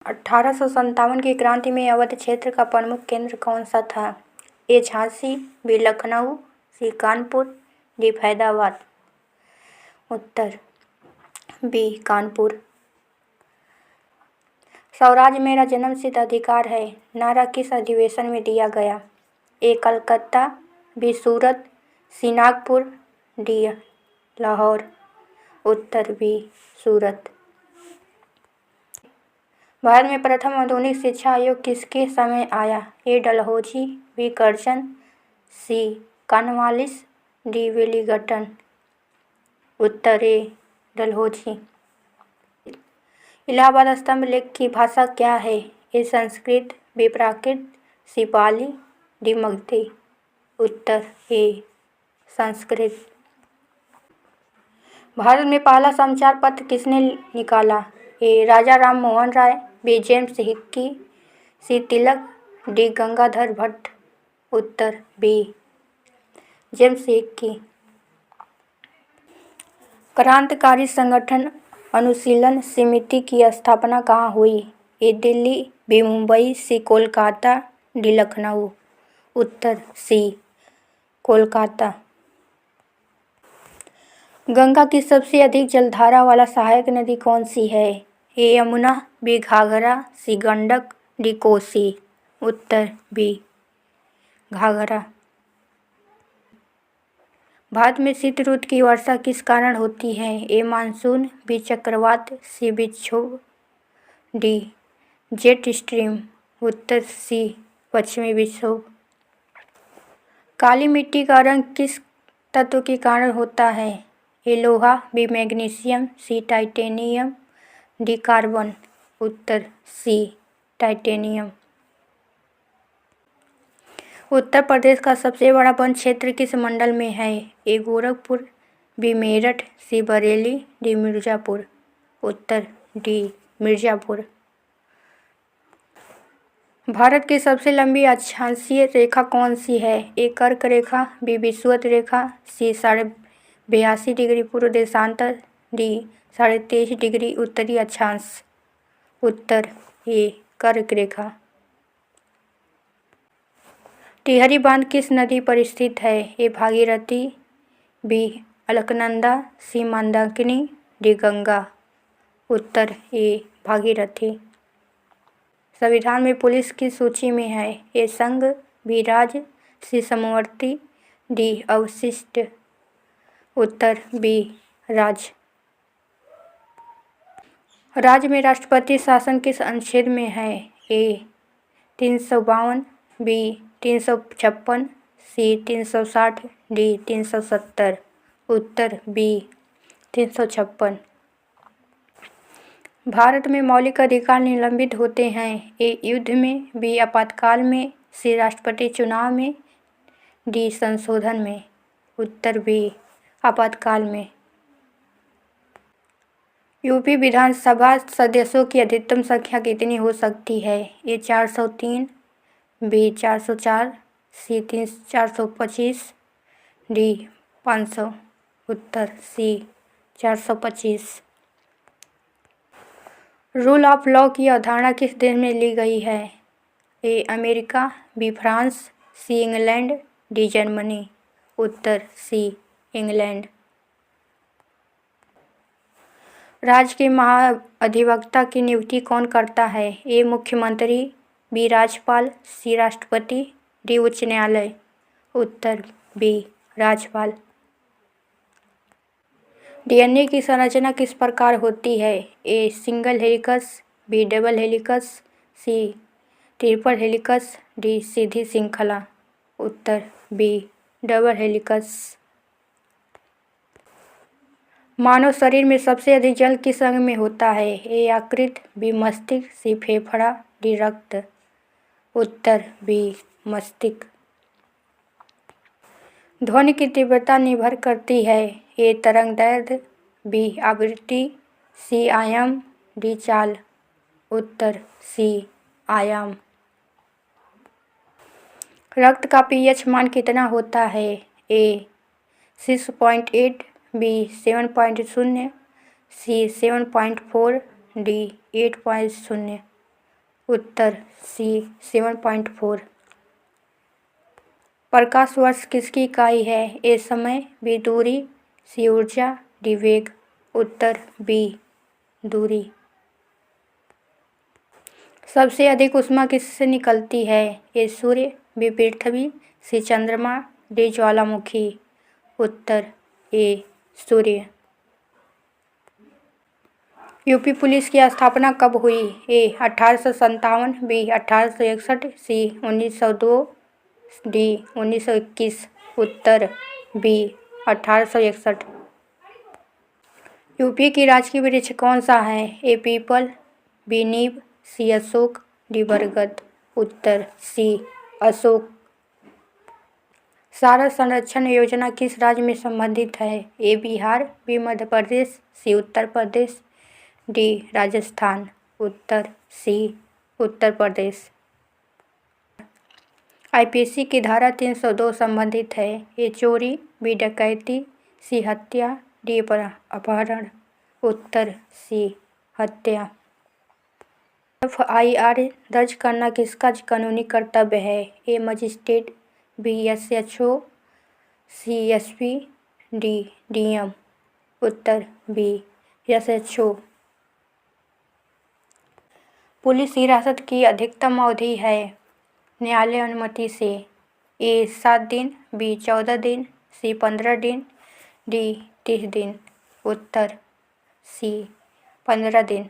1857 की क्रांति में अवध क्षेत्र का प्रमुख केंद्र कौन सा था? ए झांसी, बी लखनऊ, सी कानपुर, डी फैजाबाद। उत्तर बी कानपुर। स्वराज मेरा जन्मसिद्ध अधिकार है नारा किस अधिवेशन में दिया गया? ए कलकत्ता, बी सूरत, सी नागपुर, डी लाहौर। उत्तर बी सूरत। भारत में प्रथम आधुनिक शिक्षा आयोग किसके समय आया? ए डलहौजी, बी कर्जन, सी कॉर्नवालिस, डी वेलिंगटन। उत्तर ए डलहौजी। इलाहाबाद स्तंभ लेख की भाषा क्या है? ए संस्कृत, बी प्राकृत, सी पाली, डी मगधी। उत्तर ए संस्कृत। भारत में पहला समाचार पत्र किसने निकाला? ए राजा Ram Mohan Roy, B James Hickey, सी तिलक, डी गंगाधर भट्ट। उत्तर बी जेम्स हिक्की। क्रांतिकारी संगठन अनुशीलन समिति की स्थापना कहाँ हुई? ए दिल्ली, बी मुंबई, सी कोलकाता, डी लखनऊ। उत्तर सी कोलकाता। गंगा की सबसे अधिक जलधारा वाला सहायक नदी कौन सी है? ए यमुना, बी घाघरा, सी गंडक, डी कोसी। उत्तर बी घाघरा। भारत में शीत ऋतु की वर्षा किस कारण होती है? ए मानसून, बी चक्रवात, सी विक्षोभ, डी जेट स्ट्रीम। उत्तर सी पश्चिमी विक्षोभ। काली मिट्टी का रंग किस तत्व के कारण होता है? ए लोहा, बी मैग्नीशियम, सी टाइटेनियम, डी कार्बन। उत्तर सी टाइटेनियम। उत्तर प्रदेश का सबसे बड़ा वन क्षेत्र किस मंडल में है? ए गोरखपुर, बी मेरठ, सी बरेली, डी मिर्ज़ापुर। उत्तर डी मिर्ज़ापुर। भारत की सबसे लंबी अक्षांशीय रेखा कौन सी है? ए कर्क रेखा, बी विषुवत रेखा, सी 82.5 डिग्री पूर्व देशांतर, डी 23.5 डिग्री उत्तरी अक्षांश। उत्तर ए कर्क रेखा। टिहरी बांध किस नदी पर स्थित है? ए भागीरथी, बी अलकनंदा, सी मंदाकिनी, डी गंगा। उत्तर ए भागीरथी। संविधान में पुलिस किस सूची में है? ए संघ, बी राज्य, सी समवर्ती, डी अवशिष्ट। उत्तर बी राज्य। राज्य में राष्ट्रपति शासन किस अनुच्छेद में है? ए 352, बी 356, सी 360, डी 370। उत्तर बी 356। भारत में मौलिक अधिकार निलंबित होते हैं। ए युद्ध में, बी आपातकाल में, सी राष्ट्रपति चुनाव में, डी संशोधन में। उत्तर बी आपातकाल में। यूपी विधानसभा सदस्यों की अधिकतम संख्या कितनी हो सकती है? A 403, B 404, C 425, D 500। उत्तर सी 425। रूल ऑफ लॉ की अवधारणा किस देश में ली गई है? A America, B France, C England, D Germany. उत्तर सी इंग्लैंड। राज्य के महाधिवक्ता की नियुक्ति कौन करता है? ए मुख्यमंत्री, बी राज्यपाल, सी राष्ट्रपति, डी उच्च न्यायालय। उत्तर बी राज्यपाल। डीएनए की संरचना किस प्रकार होती है? A single helix, B double helix, C triple helix, D सीधी श्रृंखला। उत्तर बी डबल हेलिक्स। मानव शरीर में सबसे अधिक जल किस अंग में होता है? ए यकृत, बी मस्तिष्क, सी फेफड़ा, डी रक्त। उत्तर बी मस्तिष्क। ध्वनि की तीव्रता निर्भर करती है। ए तरंग दैर्ध्य, बी आवृत्ति, सी आयाम, डी चाल। उत्तर सी आयाम। रक्त का पीएच मान कितना होता है? ए 6.8, बी 7.0, सी 7.4, डी 8.0। उत्तर सी 7.4। प्रकाश वर्ष किसकी इकाई है? ए समय, बी दूरी, सी ऊर्जा, डी वेग। उत्तर बी दूरी। सबसे अधिक ऊष्मा किससे निकलती है? ए सूर्य, बी पृथ्वी, सी चंद्रमा, डी ज्वालामुखी। उत्तर ए सूर्य। यूपी पुलिस की स्थापना कब हुई? ए 1857, बी 1861, सी 1902, डी 1921। उत्तर बी 1861। यूपी की राजकीय वृक्ष कौन सा है? ए पीपल, बी नीम, सी अशोक, डी बरगद। उत्तर सी अशोक। सारस संरक्षण योजना किस राज्य में संबंधित है? ए बिहार, बी मध्य प्रदेश, सी उत्तर प्रदेश, डी राजस्थान। उत्तर सी उत्तर प्रदेश। आईपीसी की धारा 302 संबंधित है? ए चोरी, बी डकैती, सी हत्या, डी अपहरण। उत्तर सी हत्या। एफआईआर दर्ज करना किसका कानूनी कर्तव्य है? ए magistrate, B SHO, C SP, D DM. उत्तर बी एसएचओ। पुलिस हिरासत की अधिकतम अवधि है न्यायालय अनुमति से? ए 7 दिन, बी 14 दिन, सी 15 दिन, डी 30 दिन। उत्तर सी 15 दिन।